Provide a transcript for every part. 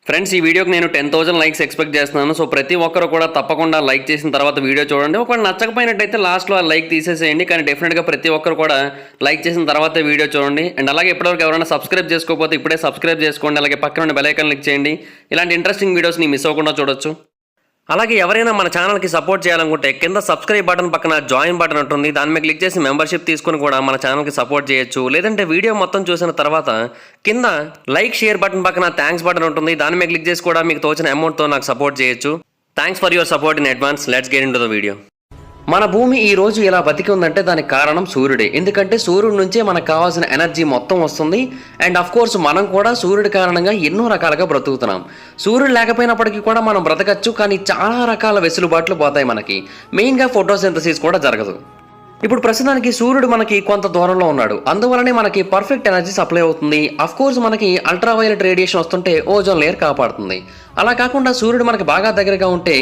Friends ఈ వీడియోకి నేను 10,000 లైక్స్ ఎక్స్పెక్ట్ చేస్తున్నాను. సో ప్రతి ఒక్కరు కూడా తప్పకుండా లైక్ చేసిన తర్వాత వీడియో చూడండి. ఒకవేళ నచ్చకపోయినట్టయితే లాస్ట్లో ఆ లైక్ తీసేసేయండి. కానీ డెఫినెట్గా ప్రతి ఒక్కరు కూడా లైక్ చేసిన తర్వాత వీడియో చూడండి. అండ్ అలాగే ఇప్పటివరకు ఎవరైనా సబ్స్క్రైబ్ చేసుకోకపోతే ఇప్పుడే సబ్స్క్రైబ్ చేసుకోండి. అలాగే పక్కన ఉన్న బెల్ ఐకాన్ క్లిక్ చేయండి. ఇలాంటి ఇంట్రెస్టింగ్ వీడియోస్ని మిస్ అవ్వకుండా చూడొచ్చు. అలాగే ఎవరైనా మన ఛానల్కి సపోర్ట్ చేయాలనుకుంటే కింద సబ్స్క్రైబ్ బటన్ పక్కన జాయిన్ బటన్ ఉంటుంది. దాని మీద క్లిక్ చేసి మెంబర్షిప్ తీసుకుని కూడా మన ఛానల్కి సపోర్ట్ చేయొచ్చు. లేదంటే వీడియో మొత్తం చూసిన తర్వాత కింద లైక్ షేర్ బటన్ పక్కన థ్యాంక్స్ బటన్ ఉంటుంది. దాని మీద క్లిక్ చేసి కూడా మీకు తోచిన అమౌంట్తో నాకు సపోర్ట్ చేయొచ్చు. Thanks for your support in advance. Let's get into the video. మన భూమి ఈ రోజు ఇలా బతికి ఉందంటే దానికి కారణం సూర్యుడే. ఎందుకంటే సూర్యుడి నుంచే మనకు కావాల్సిన ఎనర్జీ మొత్తం వస్తుంది. అండ్ అఫ్ కోర్స్ మనం కూడా సూర్యుడి కారణంగా ఎన్నో రకాలుగా బ్రతుకుతున్నాం. సూర్యుడు లేకపోయినప్పటికీ కూడా మనం బ్రతకచ్చు, కానీ చాలా రకాల వెసులుబాట్లు పోతాయి మనకి. మెయిన్గా ఫోటోసింథసిస్ కూడా జరగదు. ఇప్పుడు ప్రస్తుతానికి సూర్యుడు మనకి కొంత దూరంలో ఉన్నాడు. అందువలనే మనకి పర్ఫెక్ట్ ఎనర్జీ సప్లై అవుతుంది. అఫ్ కోర్స్ మనకి అల్ట్రావైలెట్ రేడియేషన్ వస్తుంటే ఓజోన్ లేయర్ కాపాడుతుంది. అలా కాకుండా సూర్యుడు మనకి బాగా దగ్గరగా ఉంటే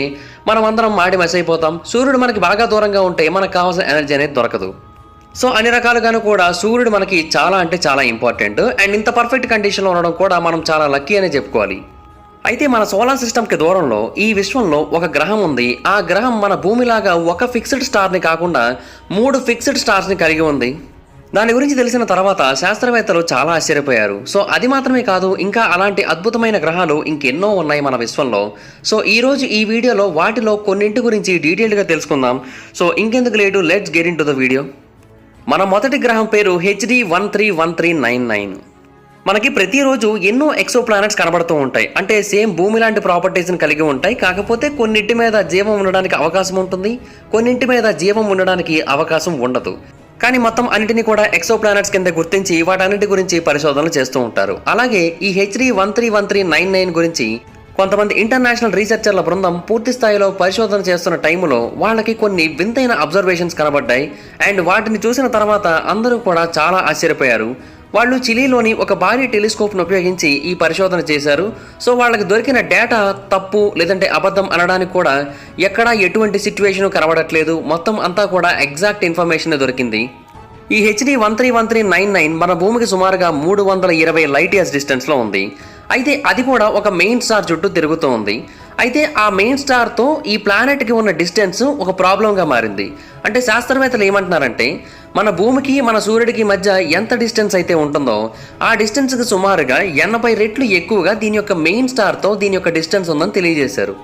మనం అందరం మాడి మసి అయిపోతాం. సూర్యుడు మనకి బాగా దూరంగా ఉంటే మనకు కావాల్సిన ఎనర్జీ అనేది దొరకదు. సో అన్ని రకాలుగాను కూడా సూర్యుడు మనకి చాలా అంటే చాలా ఇంపార్టెంట్. అండ్ ఇంత పర్ఫెక్ట్ కండిషన్లో ఉండడం కూడా మనం చాలా లక్కీ అనే చెప్పుకోవాలి. అయితే మన సోలార్ సిస్టమ్కి దూరంలో ఈ విశ్వంలో ఒక గ్రహం ఉంది. ఆ గ్రహం మన భూమిలాగా ఒక ఫిక్స్డ్ స్టార్ని కాకుండా 3 ఫిక్స్డ్ స్టార్స్ని కలిగి ఉంది. దాని గురించి తెలిసిన తర్వాత శాస్త్రవేత్తలు చాలా ఆశ్చర్యపోయారు. సో అది మాత్రమే కాదు, ఇంకా అలాంటి అద్భుతమైన గ్రహాలు ఇంకెన్నో ఉన్నాయి మన విశ్వంలో. సో ఈరోజు ఈ వీడియోలో వాటిలో కొన్నింటి గురించి డీటెయిల్డ్గా తెలుసుకుందాం. సో ఇంకెందుకు late, let's get into the video. మన మొదటి గ్రహం పేరు HD 131399. మనకి ప్రతిరోజు ఎన్నో ఎక్సో ప్లానెట్స్ కనబడుతూ ఉంటాయి. అంటే సేమ్ భూమి లాంటి ప్రాపర్టీస్ని కలిగి ఉంటాయి. కాకపోతే కొన్నింటి మీద జీవం ఉండడానికి అవకాశం ఉంటుంది, కొన్నింటి మీద జీవం ఉండడానికి అవకాశం ఉండదు. కానీ మొత్తం అన్నిటినీ కూడా ఎక్సో ప్లానెట్స్ కింద గుర్తించి వాటన్నిటి గురించి పరిశోధనలు చేస్తూ ఉంటారు. అలాగే ఈ HD 131399 గురించి కొంతమంది ఇంటర్నేషనల్ రీసెర్చర్ల బృందం పూర్తి స్థాయిలో పరిశోధన చేస్తున్న టైంలో వాళ్ళకి కొన్ని వింతైన అబ్జర్వేషన్స్ కనబడ్డాయి. అండ్ వాటిని చూసిన తర్వాత అందరూ కూడా చాలా ఆశ్చర్యపోయారు. వాళ్ళు చిలీలోని ఒక భారీ టెలిస్కోప్ను ఉపయోగించి ఈ పరిశోధన చేశారు. సో వాళ్ళకి దొరికిన డేటా తప్పు లేదంటే అబద్ధం అనడానికి కూడా ఎక్కడా ఎటువంటి సిచ్యువేషన్ కనబడట్లేదు. మొత్తం అంతా కూడా ఎగ్జాక్ట్ ఇన్ఫర్మేషన్ దొరికింది. ఈ HD 131399 మన భూమికి సుమారుగా 320 లైట్ ఇయర్స్ డిస్టెన్స్లో ఉంది. అయితే అది కూడా ఒక మెయిన్ స్టార్ చుట్టూ తిరుగుతూ ఉంది. అయితే ఆ మెయిన్ స్టార్తో ఈ ప్లానెట్కి ఉన్న డిస్టెన్స్ ఒక ప్రాబ్లంగా మారింది. అంటే శాస్త్రవేత్తలు ఏమంటున్నారంటే మన భూమికి మన సూర్యుడికి మధ్య ఎంత డిస్టెన్స్ అయితే ఉంటుందో ఆ డిస్టెన్స్కి సుమారుగా 80 రెట్లు ఎక్కువగా దీని యొక్క మెయిన్ స్టార్తో దీని యొక్క డిస్టెన్స్ ఉందని తెలియజేశారు.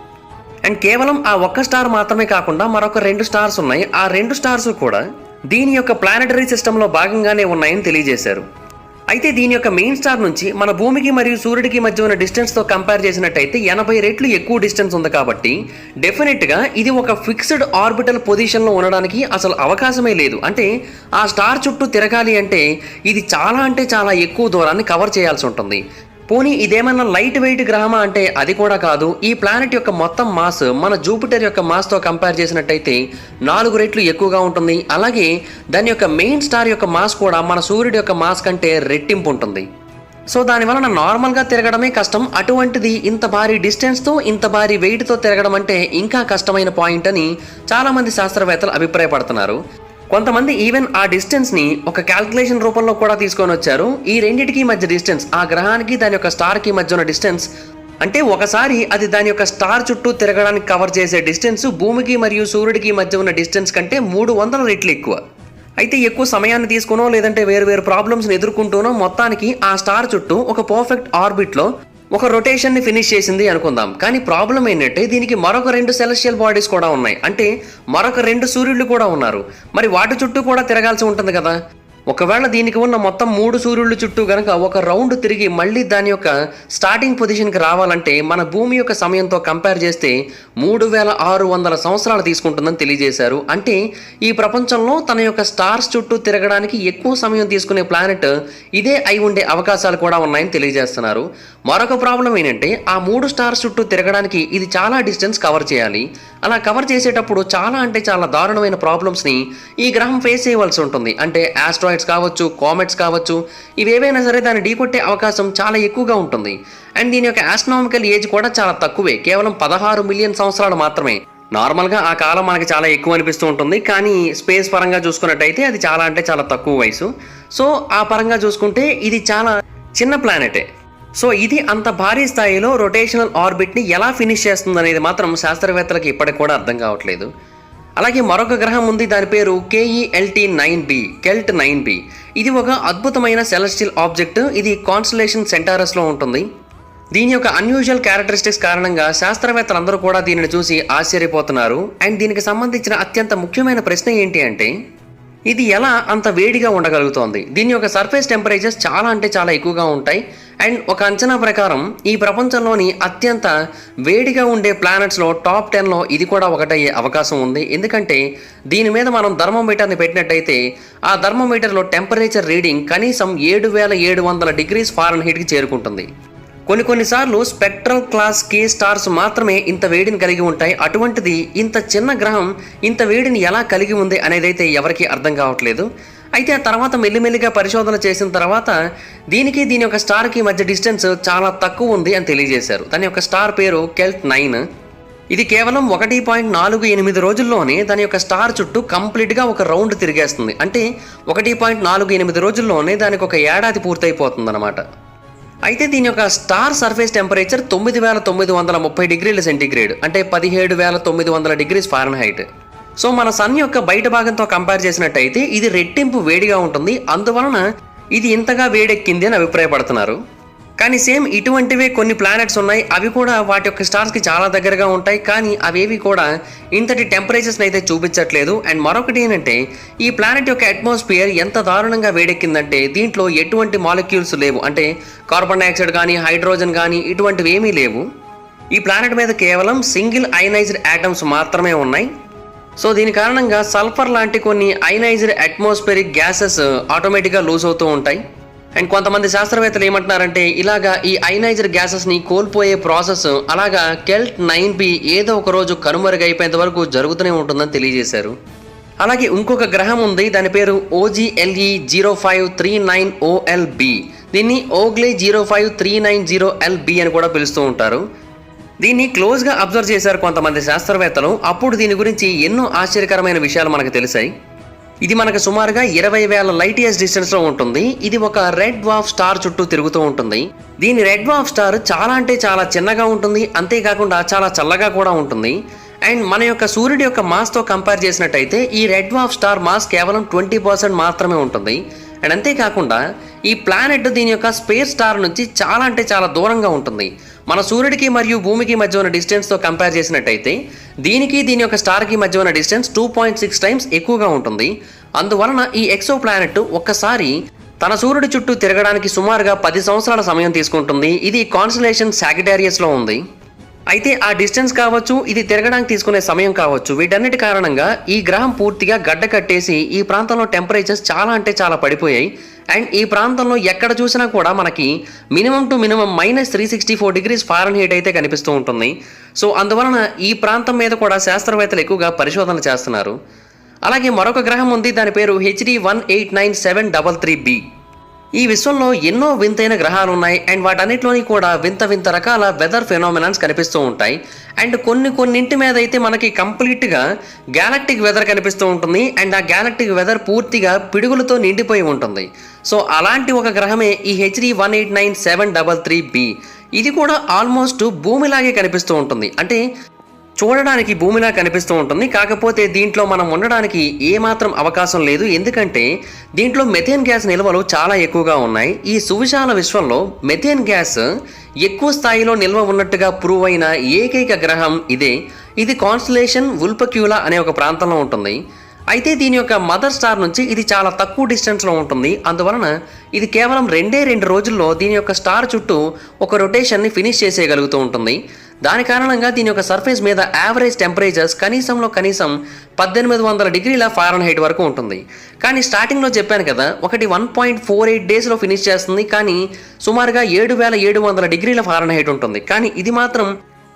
అండ్ కేవలం ఆ ఒక్క స్టార్ మాత్రమే కాకుండా మరొక 2 స్టార్స్ ఉన్నాయి. ఆ 2 స్టార్స్ కూడా దీని యొక్క ప్లానెటరీ సిస్టంలో భాగంగానే ఉన్నాయని తెలియజేశారు. అయితే దీని యొక్క మెయిన్ స్టార్ నుంచి మన భూమికి మరియు సూర్యుడికి మధ్య ఉన్న డిస్టెన్స్తో కంపేర్ చేసినట్టయితే 80 రెట్లు ఎక్కువ డిస్టెన్స్ ఉంది. కాబట్టి డెఫినెట్గా ఇది ఒక ఫిక్స్డ్ ఆర్బిటల్ పొజిషన్లో ఉండడానికి అసలు అవకాశమే లేదు. అంటే ఆ స్టార్ చుట్టూ తిరగాలి అంటే ఇది చాలా అంటే చాలా ఎక్కువ దూరాన్ని కవర్ చేయాల్సి ఉంటుంది. పోనీ ఇదేమన్నా లైట్ వెయిట్ గ్రహమా అంటే అది కూడా కాదు. ఈ ప్లానెట్ యొక్క మొత్తం మాస్ మన జూపిటర్ యొక్క మాస్తో కంపేర్ చేసినట్టయితే 4 రెట్లు ఎక్కువగా ఉంటుంది. అలాగే దాని యొక్క మెయిన్ స్టార్ యొక్క మాస్ కూడా మన సూర్యుడి యొక్క మాస్ కంటే రెట్టింపు ఉంటుంది. సో దానివలన నార్మల్గా తిరగడమే కష్టం. అటువంటిది ఇంత భారీ డిస్టెన్స్తో ఇంత భారీ వెయిట్తో తిరగడం అంటే ఇంకా కష్టమైన పాయింట్ అని చాలామంది శాస్త్రవేత్తలు అభిప్రాయపడుతున్నారు. కొంతమంది ఈవెన్ ఆ డిస్టెన్స్ని ఒక క్యాల్కులేషన్ రూపంలో కూడా తీసుకొని వచ్చారు. ఈ రెండింటికి మధ్య డిస్టెన్స్, ఆ గ్రహానికి దాని యొక్క స్టార్కి మధ్య ఉన్న డిస్టెన్స్, అంటే ఒకసారి అది దాని యొక్క స్టార్ చుట్టూ తిరగడానికి కవర్ చేసే డిస్టెన్స్ భూమికి మరియు సూర్యుడికి మధ్య ఉన్న డిస్టెన్స్ కంటే 300 రెట్లు ఎక్కువ. అయితే ఎక్కువ సమయాన్ని తీసుకునో లేదంటే వేరు ప్రాబ్లమ్స్ని ఎదుర్కొంటూనో మొత్తానికి ఆ స్టార్ చుట్టూ ఒక పర్ఫెక్ట్ ఆర్బిట్లో ఒక రొటేషన్ని ఫినిష్ చేసింది అనుకుందాం. కానీ ప్రాబ్లం ఏంటంటే దీనికి మరొక 2 సెలెస్టియల్ బాడీస్ కూడా ఉన్నాయి. అంటే మరొక 2 సూర్యుళ్ళు కూడా ఉన్నారు. మరి వాటి చుట్టూ కూడా తిరగాల్సి ఉంటుంది కదా. ఒకవేళ దీనికి ఉన్న మొత్తం 3 సూర్యుళ్ళ చుట్టూ గనక ఒక రౌండ్ తిరిగి మళ్ళీ దాని యొక్క స్టార్టింగ్ పొజిషన్కి రావాలంటే మన భూమి యొక్క సమయంతో కంపేర్ చేస్తే 3600 సంవత్సరాలు తీసుకుంటుందని తెలియజేశారు. అంటే ఈ ప్రపంచంలో తన యొక్క స్టార్స్ చుట్టూ తిరగడానికి ఎక్కువ సమయం తీసుకునే ప్లానెట్ ఇదే అయి ఉండే అవకాశాలు కూడా ఉన్నాయని తెలియజేస్తున్నారు. మరొక ప్రాబ్లం ఏంటంటే ఆ 3 స్టార్స్ చుట్టూ తిరగడానికి ఇది చాలా డిస్టెన్స్ కవర్ చేయాలి. అలా కవర్ చేసేటప్పుడు చాలా అంటే చాలా దారుణమైన ప్రాబ్లమ్స్ని ఈ గ్రహం ఫేస్ చేయవలసి ఉంటుంది. అంటే ఆస్ట్రాయిడ్స్ కావచ్చు, కామెట్స్ కావచ్చు, ఇవేవైనా సరే దాన్ని ఢీకొట్టే అవకాశం చాలా ఎక్కువగా ఉంటుంది. అండ్ దీని యొక్క ఆస్ట్రానామికల్ ఏజ్ కూడా చాలా తక్కువే, కేవలం 16 మిలియన్ సంవత్సరాలు మాత్రమే. నార్మల్గా ఆ కాలం మనకి చాలా ఎక్కువ అనిపిస్తూ ఉంటుంది. కానీ స్పేస్ పరంగా చూసుకున్నట్టయితే అది చాలా అంటే చాలా తక్కువ వయసు. సో ఆ పరంగా చూసుకుంటే ఇది చాలా చిన్న ప్లానెటే. సో ఇది అంత భారీ స్థాయిలో రొటేషనల్ ఆర్బిట్ని ఎలా ఫినిష్ చేస్తుందనేది మాత్రం శాస్త్రవేత్తలకు ఇప్పటికి కూడా అర్థం కావట్లేదు. అలాగే మరొక గ్రహం ఉంది, దాని పేరు కెల్ట్ 9b. ఇది ఒక అద్భుతమైన సెలెస్టియల్ ఆబ్జెక్ట్. ఇది కాన్స్టలేషన్ సెంటారస్లో ఉంటుంది. దీని యొక్క అన్యూజువల్ క్యారెక్టరిస్టిక్స్ కారణంగా శాస్త్రవేత్తలందరూ కూడా దీనిని చూసి ఆశ్చర్యపోతున్నారు. అండ్ దీనికి సంబంధించిన అత్యంత ముఖ్యమైన ప్రశ్న ఏంటి అంటే, ఇది ఎలా అంత వేడిగా ఉండగలుగుతోంది? దీని యొక్క సర్ఫేస్ టెంపరేచర్స్ చాలా అంటే చాలా ఎక్కువగా ఉంటాయి. అండ్ ఒక అంచనా ప్రకారం ఈ ప్రపంచంలోని అత్యంత వేడిగా ఉండే ప్లానెట్స్లో టాప్ 10లో ఇది కూడా ఒకటయ్యే అవకాశం ఉంది. ఎందుకంటే దీని మీద మనం థర్మోమీటర్ని పెట్టినట్టయితే ఆ థర్మోమీటర్లో టెంపరేచర్ రీడింగ్ కనీసం 7700 డిగ్రీస్ ఫారెన్హీట్కి చేరుకుంటుంది. కొన్నిసార్లు స్పెక్ట్రల్ క్లాస్ కే స్టార్స్ మాత్రమే ఇంత వేడిని కలిగి ఉంటాయి. అటువంటిది ఇంత చిన్న గ్రహం ఇంత వేడిని ఎలా కలిగి ఉంది అనేదైతే ఎవరికీ అర్థం కావట్లేదు. అయితే ఆ తర్వాత మెల్లిమెల్లిగా పరిశోధన చేసిన తర్వాత దీని యొక్క స్టార్కి మధ్య డిస్టెన్స్ చాలా తక్కువ ఉంది అని తెలియజేశారు. దాని యొక్క స్టార్ పేరు కెల్ట్ 9. ఇది కేవలం 1.48 రోజుల్లోనే దాని యొక్క స్టార్ చుట్టూ కంప్లీట్గా ఒక రౌండ్ తిరిగేస్తుంది. అంటే 1.48 రోజుల్లోనే దానికి ఒక ఏడాది పూర్తయిపోతుంది అన్నమాట. అయితే దీని యొక్క స్టార్ సర్ఫేస్ టెంపరేచర్ 9930 డిగ్రీల సెంటీగ్రేడ్, అంటే 17900 డిగ్రీస్ ఫారెన్హైట్. సో మన సన్ యొక్క బయట భాగంతో కంపేర్ చేసినట్టయితే ఇది రెట్టింపు వేడిగా ఉంటుంది. అందువలన ఇది ఇంతగా వేడెక్కింది అని అభిప్రాయపడుతున్నారు. కానీ సేమ్ ఇటువంటివే కొన్ని ప్లానెట్స్ ఉన్నాయి. అవి కూడా వాటి యొక్క స్టార్స్కి చాలా దగ్గరగా ఉంటాయి. కానీ అవేవి కూడా ఇంతటి టెంపరేచర్స్ని అయితే చూపించట్లేదు. అండ్ మరొకటి ఏంటంటే, ఈ ప్లానెట్ యొక్క అట్మాస్ఫియర్ ఎంత దారుణంగా వేడెక్కిందంటే దీంట్లో ఎటువంటి మాలిక్యూల్స్ లేవు. అంటే కార్బన్ డైఆక్సైడ్ కానీ హైడ్రోజన్ కానీ ఇటువంటివి ఏమీ లేవు. ఈ ప్లానెట్ మీద కేవలం సింగిల్ అయనైజ్డ్ యాటమ్స్ మాత్రమే ఉన్నాయి. సో దీని కారణంగా సల్ఫర్ లాంటి కొన్ని అయనైజ్డ్ అట్మాస్ఫియరిక్ గ్యాసెస్ ఆటోమేటిక్గా లూజ్ అవుతూ ఉంటాయి. అండ్ కొంతమంది శాస్త్రవేత్తలు ఏమంటున్నారంటే, ఇలాగా ఈ అయనైజ్డ్ గ్యాసెస్ని కోల్పోయే ప్రాసెస్ అలాగా కెల్ట్ 9b ఏదో ఒక రోజు కనుమరుగైపోయేంత వరకు జరుగుతూనే ఉంటుందని తెలియజేశారు. అలాగే ఇంకొక గ్రహం ఉంది, దాని పేరు OGLE 0539OLB. దీన్ని ఓగ్లే 0539OLB అని కూడా పిలుస్తూ ఉంటారు. దీన్ని క్లోజ్గా అబ్జర్వ్ చేశారు కొంతమంది శాస్త్రవేత్తలు. అప్పుడు దీని గురించి ఎన్నో ఆశ్చర్యకరమైన విషయాలు మనకు తెలిసాయి. ఇది మనకు సుమారుగా 20,000 లైట్ ఇయర్స్ డిస్టెన్స్లో ఉంటుంది. ఇది ఒక రెడ్ డ్వార్ఫ్ స్టార్ చుట్టూ తిరుగుతూ ఉంటుంది. దీని రెడ్ డ్వార్ఫ్ స్టార్ చాలా అంటే చాలా చిన్నగా ఉంటుంది. అంతేకాకుండా చాలా చల్లగా కూడా ఉంటుంది. అండ్ మన యొక్క సూర్యుడి యొక్క మాస్తో కంపేర్ చేసినట్టయితే ఈ రెడ్ డ్వార్ఫ్ స్టార్ మాస్ కేవలం 20% మాత్రమే ఉంటుంది. అండ్ అంతేకాకుండా ఈ ప్లానెట్ దీని యొక్క స్పేస్ స్టార్ నుంచి చాలా అంటే చాలా దూరంగా ఉంటుంది. మన సూర్యుడికి మరియు భూమికి మధ్య ఉన్న డిస్టెన్స్తో కంపేర్ చేసినట్టయితే దీని యొక్క స్టార్కి మధ్య ఉన్న డిస్టెన్స్ 2.6 టైమ్స్ ఎక్కువగా ఉంటుంది. అందువలన ఈ ఎక్సో ప్లానెట్ ఒక్కసారి తన సూర్యుడి చుట్టూ తిరగడానికి సుమారుగా 10 సంవత్సరాల సమయం తీసుకుంటుంది. ఇది కాన్స్టలేషన్ సాగిటేరియస్లో ఉంది. అయితే ఆ డిస్టెన్స్ కావచ్చు, ఇది తిరగడానికి తీసుకునే సమయం కావచ్చు, వీటన్నిటి కారణంగా ఈ గ్రహం పూర్తిగా గడ్డ కట్టేసి ఈ ప్రాంతంలో టెంపరేచర్స్ చాలా అంటే చాలా పడిపోయాయి. అండ్ ఈ ప్రాంతంలో ఎక్కడ చూసినా కూడా మనకి minimum to minimum -364 degrees Fahrenheit అయితే కనిపిస్తూ ఉంటుంది. సో అందువలన ఈ ప్రాంతం మీద కూడా శాస్త్రవేత్తలు ఎక్కువగా పరిశోధనలు చేస్తున్నారు. అలాగే మరొక గ్రహం ఉంది, దాని పేరు HD 189733b. ఈ విశ్వంలో ఎన్నో వింతైన గ్రహాలు ఉన్నాయి. అండ్ వాటన్నిటిలోని కూడా వింత రకాల వెదర్ ఫెనామినాన్స్ కనిపిస్తూ ఉంటాయి. అండ్ కొన్నింటి మీద అయితే మనకి కంప్లీట్గా గ్యాలక్టిక్ వెదర్ కనిపిస్తూ ఉంటుంది. అండ్ ఆ గ్యాలక్టిక్ వెదర్ పూర్తిగా పిడుగులతో నిండిపోయి ఉంటుంది. సో అలాంటి ఒక గ్రహమే ఈ HD 189733b. ఇది కూడా ఆల్మోస్ట్ భూమిలాగే కనిపిస్తూ ఉంటుంది. అంటే చూడడానికి భూమిలా కనిపిస్తూ ఉంటుంది. కాకపోతే దీంట్లో మనం ఉండడానికి ఏమాత్రం అవకాశం లేదు. ఎందుకంటే దీంట్లో మెథేన్ గ్యాస్ నిల్వలు చాలా ఎక్కువగా ఉన్నాయి. ఈ సువిశాల విశ్వంలో మెథేన్ గ్యాస్ ఎక్కువ స్థాయిలో నిల్వ ఉన్నట్టుగా ప్రూవ్ అయిన ఏకైక గ్రహం ఇదే. ఇది కాన్స్టలేషన్ వల్పక్యులా అనే ఒక ప్రాంతంలో ఉంటుంది. అయితే దీని యొక్క మదర్ స్టార్ నుంచి ఇది చాలా తక్కువ డిస్టెన్స్లో ఉంటుంది. అందువలన ఇది కేవలం 2 రోజుల్లో దీని యొక్క స్టార్ చుట్టూ ఒక రొటేషన్ని ఫినిష్ చేసేయగలుగుతూ ఉంటుంది. దాని కారణంగా దీని యొక్క సర్ఫేస్ మీద యావరేజ్ టెంపరేచర్స్ కనీసం 1800 డిగ్రీల ఫారెన్హైట్ వరకు ఉంటుంది. కానీ స్టార్టింగ్లో చెప్పాను కదా, ఒకటి 1.48 డేస్లో ఫినిష్ చేస్తుంది. కానీ సుమారుగా 7700 డిగ్రీల ఫారెన్హైట్ ఉంటుంది. కానీ ఇది మాత్రం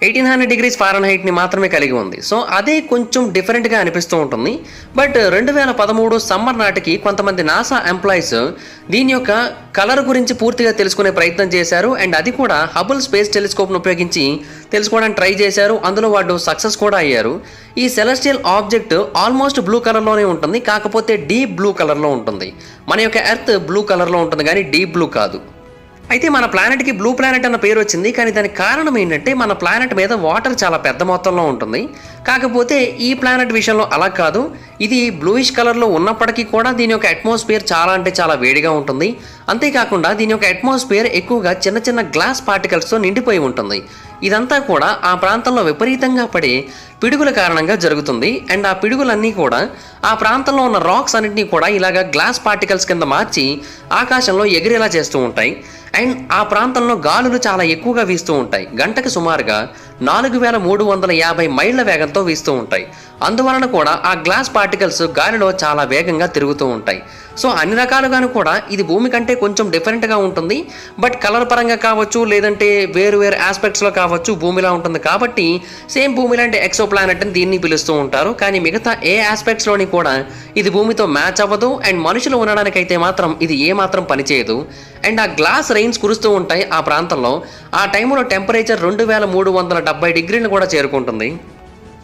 1800 డిగ్రీస్ ఫారెన్హైట్ని మాత్రమే కలిగి ఉంది. సో అదే కొంచెం డిఫరెంట్గా అనిపిస్తూ ఉంటుంది. బట్ 2013 సమ్మర్ నాటికి కొంతమంది నాసా ఎంప్లాయీస్ దీని యొక్క కలర్ గురించి పూర్తిగా తెలుసుకునే ప్రయత్నం చేశారు. అండ్ అది కూడా హబుల్ స్పేస్ టెలిస్కోప్ను ఉపయోగించి తెలుసుకోవడానికి ట్రై చేశారు. అందులో వాళ్ళు సక్సెస్ కూడా అయ్యారు. ఈ సెలెస్టియల్ ఆబ్జెక్ట్ ఆల్మోస్ట్ బ్లూ కలర్లోనే ఉంటుంది. కాకపోతే డీప్ బ్లూ కలర్లో ఉంటుంది. మన యొక్క ఎర్త్ బ్లూ కలర్లో ఉంటుంది కానీ డీప్ బ్లూ కాదు. అయితే మన ప్లానెట్కి బ్లూ ప్లానెట్ అన్న పేరు వచ్చింది, కానీ దానికి కారణం ఏంటంటే మన ప్లానెట్ మీద వాటర్ చాలా పెద్ద మొత్తంలో ఉంటుంది. కాకపోతే ఈ ప్లానెట్ విషయంలో అలా కాదు. ఇది బ్లూయిష్ కలర్లో ఉన్నప్పటికీ కూడా దీని యొక్క అట్మాస్ఫియర్ చాలా అంటే చాలా వేడిగా ఉంటుంది. అంతేకాకుండా దీని యొక్క అట్మాస్ఫియర్ ఎక్కువగా చిన్న చిన్న గ్లాస్ పార్టికల్స్తో నిండిపోయి ఉంటుంది. ఇదంతా కూడా ఆ ప్రాంతంలో విపరీతంగా పడే పిడుగుల కారణంగా జరుగుతుంది. అండ్ ఆ పిడుగులన్నీ కూడా ఆ ప్రాంతంలో ఉన్న రాక్స్ అన్నింటినీ కూడా ఇలాగ గ్లాస్ పార్టికల్స్ కింద మార్చి ఆకాశంలో ఎగిరేలా చేస్తూ ఉంటాయి. అండ్ ఆ ప్రాంతంలో గాలులు చాలా ఎక్కువగా వీస్తూ ఉంటాయి. గంటకు సుమారుగా 4350 మైళ్ళ వేగంతో వీస్తూ ఉంటాయి. అందువలన కూడా ఆ గ్లాస్ పార్టికల్స్ గాలిలో చాలా వేగంగా తిరుగుతూ ఉంటాయి. సో అన్ని రకాలుగాను కూడా ఇది భూమి కంటే కొంచెం డిఫరెంట్గా ఉంటుంది. బట్ కలర్ పరంగా కావచ్చు, లేదంటే వేరు వేరు ఆస్పెక్ట్స్లో కావచ్చు భూమిలా ఉంటుంది. కాబట్టి సేమ్ భూమి లాంటి ఎక్సో ప్లానెట్ అని దీన్ని పిలుస్తూ ఉంటారు. కానీ మిగతా ఏ ఆస్పెక్ట్స్లోని కూడా ఇది భూమితో మ్యాచ్ అవ్వదు. అండ్ మనుషులు ఉండడానికైతే మాత్రం ఇది ఏమాత్రం పనిచేయదు. అండ్ ఆ గ్లాస్ రైన్స్ కురుస్తూ ఉంటాయి ఆ ప్రాంతంలో. ఆ టైంలో టెంపరేచర్ 2370 డిగ్రీలు కూడా చేరుకుంటుంది.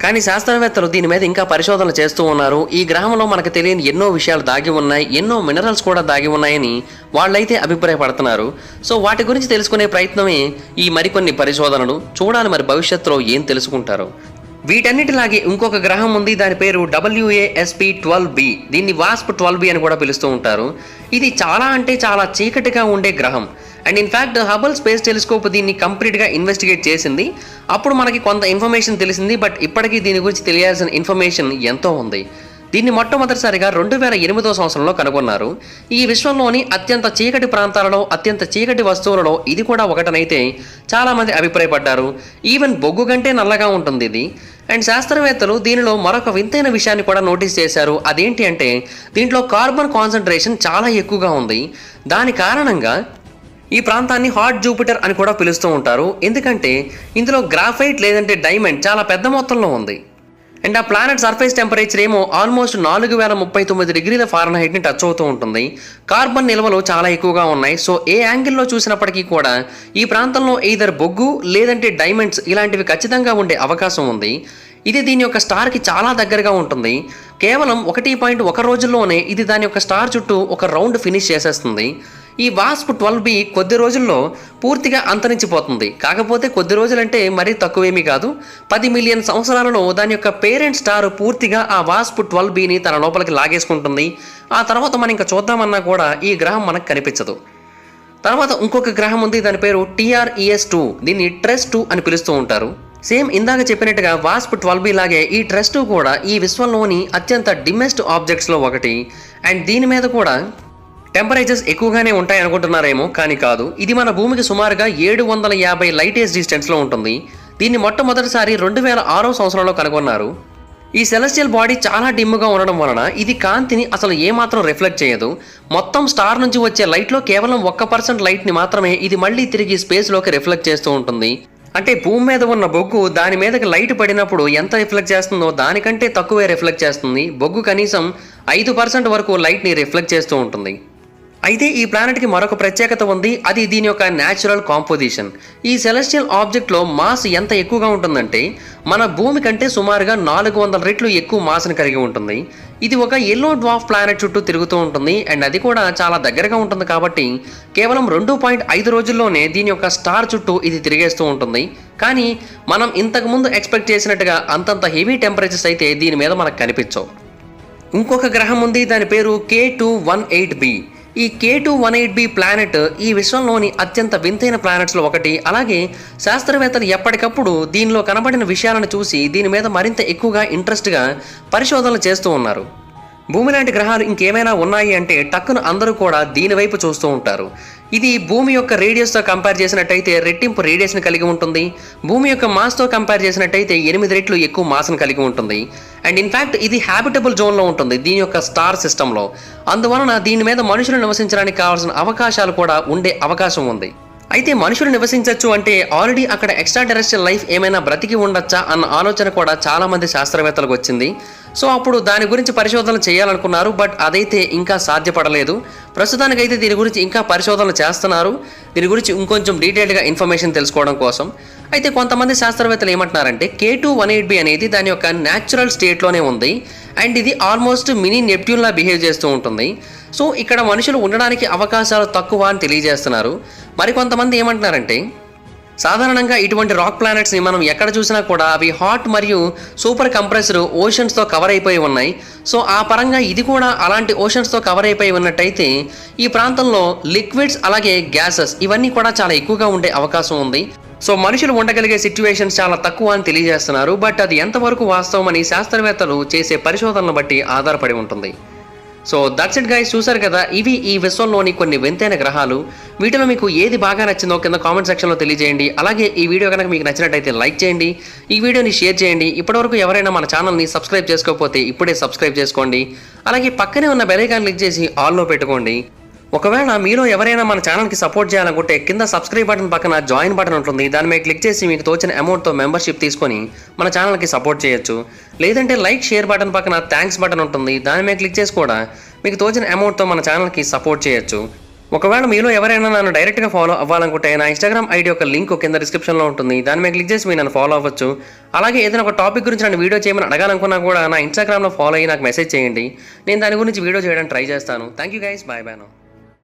కానీ శాస్త్రవేత్తలు దీని మీద ఇంకా పరిశోధనలు చేస్తూ ఉన్నారు. ఈ గ్రహంలో మనకు తెలియని ఎన్నో విషయాలు దాగి ఉన్నాయి, ఎన్నో మినరల్స్ కూడా దాగి ఉన్నాయని వాళ్ళైతే అభిప్రాయపడుతున్నారు. సో వాటి గురించి తెలుసుకునే ప్రయత్నమే ఈ మరికొన్ని పరిశోధనలు. చూడాలి మరి భవిష్యత్తులో ఏం తెలుసుకుంటారో. వీటన్నిటిలాగే ఇంకొక గ్రహం ఉంది, దాని పేరు WASP-12b. దీన్ని WASP-12b అని కూడా పిలుస్తూ ఉంటారు. ఇది చాలా అంటే చాలా చీకటిగా ఉండే గ్రహం. And in fact Hubble space telescope దీన్ని కంప్లీట్గా ఇన్వెస్టిగేట్ చేసింది. అప్పుడు మనకి కొంత ఇన్ఫర్మేషన్ తెలిసింది. బట్ ఇప్పటికీ దీని గురించి తెలియాల్సిన ఇన్ఫర్మేషన్ ఎంతో ఉంది. దీన్ని మొట్టమొదటిసారిగా 2008వ సంవత్సరంలో కనుగొన్నారు. ఈ విశ్వంలోని అత్యంత చీకటి ప్రాంతాలలో, అత్యంత చీకటి వస్తువులలో ఇది కూడా ఒకటనైతే చాలామంది అభిప్రాయపడ్డారు. ఈవెన్ బొగ్గు కంటే నల్లగా ఉంటుంది ఇది. అండ్ శాస్త్రవేత్తలు దీనిలో మరొక వింతైన విషయాన్ని కూడా నోటీస్ చేశారు. అదేంటి అంటే దీంట్లో కార్బన్ కాన్సన్ట్రేషన్ చాలా ఎక్కువగా ఉంది. దాని కారణంగా ఈ ప్రాంతాన్ని హాట్ జూపిటర్ అని కూడా పిలుస్తూ ఉంటారు. ఎందుకంటే ఇందులో గ్రాఫైట్ లేదంటే డైమండ్ చాలా పెద్ద మొత్తంలో ఉంది. అండ్ ఆ ప్లానెట్ సర్ఫేస్ టెంపరేచర్ ఏమో ఆల్మోస్ట్ 4039 డిగ్రీల ఫారెన్హీట్ని టచ్ అవుతూ ఉంటుంది. కార్బన్ నిల్వలు చాలా ఎక్కువగా ఉన్నాయి. సో ఏ యాంగిల్లో చూసినప్పటికీ కూడా ఈ ప్రాంతంలో ఈదర్ బొగ్గు లేదంటే డైమండ్స్ ఇలాంటివి ఖచ్చితంగా ఉండే అవకాశం ఉంది. ఇది దీని యొక్క స్టార్కి చాలా దగ్గరగా ఉంటుంది. కేవలం 1.1 రోజుల్లోనే ఇది దాని యొక్క స్టార్ చుట్టూ ఒక రౌండ్ ఫినిష్ చేసేస్తుంది. ఈ WASP-12b కొద్ది రోజుల్లో పూర్తిగా అంతరించిపోతుంది. కాకపోతే కొద్ది రోజులంటే మరీ తక్కువేమీ కాదు. 10 మిలియన్ సంవత్సరాలలో దాని యొక్క పేరెంట్ స్టార్ పూర్తిగా ఆ WASP-12bని తన లోపలికి లాగేసుకుంటుంది. ఆ తర్వాత మనం ఇంకా చూద్దామన్నా కూడా ఈ గ్రహం మనకు కనిపించదు. తర్వాత ఇంకొక గ్రహం ఉంది, దాని పేరు TRES-2. దీన్ని TRES-2 అని పిలుస్తూ ఉంటారు. సేమ్ ఇందాక చెప్పినట్టుగా WASP-12b లాగే ఈ TRES-2 కూడా ఈ విశ్వంలోని అత్యంత డిమ్మెస్ట్ ఆబ్జెక్ట్స్లో ఒకటి. అండ్ దీని మీద కూడా టెంపరేచర్స్ ఎక్కువగానే ఉంటాయి అనుకుంటున్నారేమో, కానీ కాదు. ఇది మన భూమికి సుమారుగా 750 లైట్ ఇయర్స్ డిస్టెన్స్లో ఉంటుంది. దీన్ని మొట్టమొదటిసారి 2006వ సంవత్సరంలో కనుగొన్నారు. ఈ సెలెస్టియల్ బాడీ చాలా డిమ్గా ఉండడం వలన ఇది కాంతిని అసలు ఏమాత్రం రిఫ్లెక్ట్ చేయదు. మొత్తం స్టార్ నుంచి వచ్చే లైట్లో కేవలం 1% లైట్ని మాత్రమే ఇది మళ్ళీ తిరిగి స్పేస్లోకి రిఫ్లెక్ట్ చేస్తూ ఉంటుంది. అంటే భూమి మీద ఉన్న బొగ్గు దాని మీదకి లైట్ పడినప్పుడు ఎంత రిఫ్లెక్ట్ చేస్తుందో దానికంటే తక్కువే రిఫ్లెక్ట్ చేస్తుంది. బొగ్గు కనీసం 5% వరకు లైట్ని రిఫ్లెక్ట్ చేస్తూ ఉంటుంది. అయితే ఈ ప్లానెట్కి మరొక ప్రత్యేకత ఉంది, అది దీని యొక్క న్యాచురల్ కాంపోజిషన్. ఈ సెలెస్టియల్ ఆబ్జెక్ట్లో మాస్ ఎంత ఎక్కువగా ఉంటుందంటే మన భూమి కంటే సుమారుగా 400 రెట్లు ఎక్కువ మాస్ని కలిగి ఉంటుంది. ఇది ఒక ఎల్లో డ్వార్ఫ్ ప్లానెట్ చుట్టూ తిరుగుతూ ఉంటుంది. అండ్ అది కూడా చాలా దగ్గరగా ఉంటుంది. కాబట్టి కేవలం 2.5 రోజుల్లోనే దీని యొక్క స్టార్ చుట్టూ ఇది తిరిగేస్తూ ఉంటుంది. కానీ మనం ఇంతకుముందు ఎక్స్పెక్ట్ చేసినట్టుగా అంతంత హెవీ టెంపరేచర్స్ అయితే దీని మీద మనకు కనిపించవు. ఇంకొక గ్రహం ఉంది, దాని పేరు K218b. ఈ K218b ప్లానెట్ ఈ విశ్వంలోని అత్యంత వింతైన ప్లానెట్స్లో ఒకటి. అలాగే శాస్త్రవేత్తలు ఎప్పటికప్పుడు దీనిలో కనబడిన విషయాలను చూసి దీని మీద మరింత ఎక్కువగా ఇంట్రెస్ట్గా పరిశోధనలు చేస్తూ ఉన్నారు. భూమి లాంటి గ్రహాలు ఇంకేమైనా ఉన్నాయి అంటే టక్కున అందరూ కూడా దీని వైపు చూస్తూ ఉంటారు. ఇది భూమి యొక్క రేడియస్తో కంపేర్ చేసినట్టయితే రెట్టింపు రేడియస్ని కలిగి ఉంటుంది. భూమి యొక్క మాస్తో కంపేర్ చేసినట్టయితే 8 రెట్లు ఎక్కువ మాస్ని కలిగి ఉంటుంది. అండ్ ఇన్ఫ్యాక్ట్ ఇది హ్యాబిటబుల్ జోన్లో ఉంటుంది దీని యొక్క స్టార్ సిస్టంలో. అందువలన దీని మీద మనుషులు నివసించడానికి కావాల్సిన అవకాశాలు కూడా ఉండే అవకాశం ఉంది. అయితే మనుషులు నివసించవచ్చు అంటే ఆల్రెడీ అక్కడ ఎక్స్ట్రా టెరెస్ట్రియల్ లైఫ్ ఏమైనా బ్రతికి ఉండొచ్చా అన్న ఆలోచన కూడా చాలామంది శాస్త్రవేత్తలకు వచ్చింది. సో అప్పుడు దాని గురించి పరిశోధనలు చేయాలనుకున్నారు. బట్ అదైతే ఇంకా సాధ్యపడలేదు. ప్రస్తుతానికైతే దీని గురించి ఇంకా పరిశోధనలు చేస్తున్నారు, దీని గురించి ఇంకొంచెం డీటెయిల్డ్గా ఇన్ఫర్మేషన్ తెలుసుకోవడం కోసం. అయితే కొంతమంది శాస్త్రవేత్తలు ఏమంటున్నారంటే K218b అనేది దాని యొక్క న్యాచురల్ స్టేట్లోనే ఉంది. అండ్ ఇది ఆల్మోస్ట్ మినీ నెప్ట్యూన్లా బిహేవ్ చేస్తూ ఉంటుంది. సో ఇక్కడ మనుషులు ఉండడానికి అవకాశాలు తక్కువ అని తెలియజేస్తున్నారు. మరికొంతమంది ఏమంటున్నారంటే సాధారణంగా ఇటువంటి రాక్ ప్లానెట్స్ని మనం ఎక్కడ చూసినా కూడా అవి హాట్ మరియు సూపర్ కంప్రెస్డ్ ఓషన్స్తో కవర్ అయిపోయి ఉన్నాయి. సో ఆ పరంగా ఇది కూడా అలాంటి ఓషన్స్తో కవర్ అయిపోయి ఉన్నట్టయితే ఈ ప్రాంతంలో లిక్విడ్స్ అలాగే గ్యాసెస్ ఇవన్నీ కూడా చాలా ఎక్కువగా ఉండే అవకాశం ఉంది. సో మనుషులు ఉండగలిగే సిచ్యువేషన్స్ చాలా తక్కువ అని తెలియజేస్తున్నారు. బట్ అది ఎంతవరకు వాస్తవం అని శాస్త్రవేత్తలు చేసే పరిశోధనలను బట్టి ఆధారపడి ఉంటుంది. సో దట్స్ ఇట్ గైస్, చూసారు కదా, ఇవి ఈ విశ్వంలోని కొన్ని వింతైన గ్రహాలు. వీటిలో మీకు ఏది బాగా నచ్చిందో కింద కామెంట్ సెక్షన్లో తెలియజేయండి. అలాగే ఈ వీడియో కనుక మీకు నచ్చినట్టయితే లైక్ చేయండి, ఈ వీడియోని షేర్ చేయండి. ఇప్పటివరకు ఎవరైనా మన ఛానల్ని సబ్స్క్రైబ్ చేసుకోకపోతే ఇప్పుడే సబ్స్క్రైబ్ చేసుకోండి. అలాగే పక్కనే ఉన్న బెల్ ఐకాన్ క్లిక్ చేసి ఆల్లో పెట్టుకోండి. ఒకవేళ మీలో ఎవరైనా మన ఛానల్కి సపోర్ట్ చేయాలనుకుంటే కింద సబ్స్క్రైబ్ బటన్ పక్కన జాయిన్ బటన్ ఉంటుంది. దాని మీద క్లిక్ చేసి మీకు తోచిన అమౌంట్తో మెంబర్షిప్ తీసుకొని మన ఛానల్కి సపోర్ట్ చేయొచ్చు. లేదంటే లైక్ షేర్ బటన్ పక్కన థ్యాంక్స్ బటన్ ఉంటుంది. దాని మీద క్లిక్ చేసి కూడా మీకు తోచిన అమౌంట్తో మన ఛానల్కి సపోర్ట్ చేయొచ్చు. ఒకవేళ మీలో ఎవరైనా నన్ను డైరెక్ట్గా ఫాలో అవ్వాలనుకుంటే నా ఇన్స్టాగ్రామ్ ఐడి యొక్క లింక్ కింద డిస్క్రిప్షన్లో ఉంటుంది. దాని మీద క్లిక్ చేసి మీరు నన్ను ఫాలో అవ్వచ్చు. అలాగే ఏదైనా ఒక టాపిక్ గురించి నన్ను వీడియో చేయమని అడగాలనుకున్నా కూడా నా ఇన్స్టాగ్రామ్లో ఫాలో అయ్యి నాకు మెసేజ్ చేయండి. నేను దాని గురించి వీడియో చేయడానికి ట్రై చేస్తాను. Thank you guys, bye bye now.